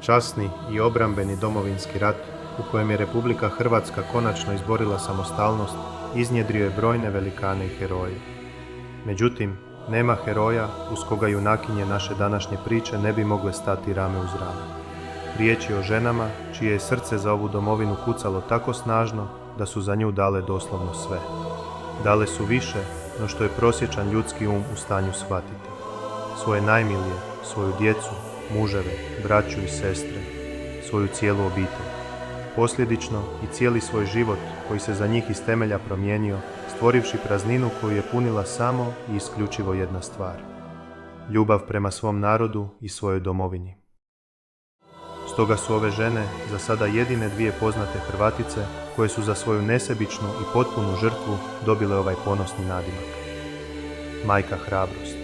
Časni i obrambeni Domovinski rat, u kojem je Republika Hrvatska konačno izborila samostalnost, iznjedrio je brojne velikane i heroje. Međutim, nema heroja uz koga junakinje naše današnje priče ne bi mogle stati rame uz rame. Riječ je o ženama čije je srce za ovu domovinu kucalo tako snažno da su za nju dale doslovno sve. Dale su više no što je prosječan ljudski u stanju shvatiti. Svoje najmilije, svoju djecu, muževe, braću i sestre, svoju cijelu obitelj. Posljedično i cijeli svoj život koji se za njih iz temelja promijenio, stvorivši prazninu koju je punila samo i isključivo jedna stvar. Ljubav prema svom narodu i svojoj domovini. Stoga su ove žene za sada jedine dvije poznate Hrvatice koje su za svoju nesebičnu i potpunu žrtvu dobile ovaj ponosni nadimak. Majka hrabrost.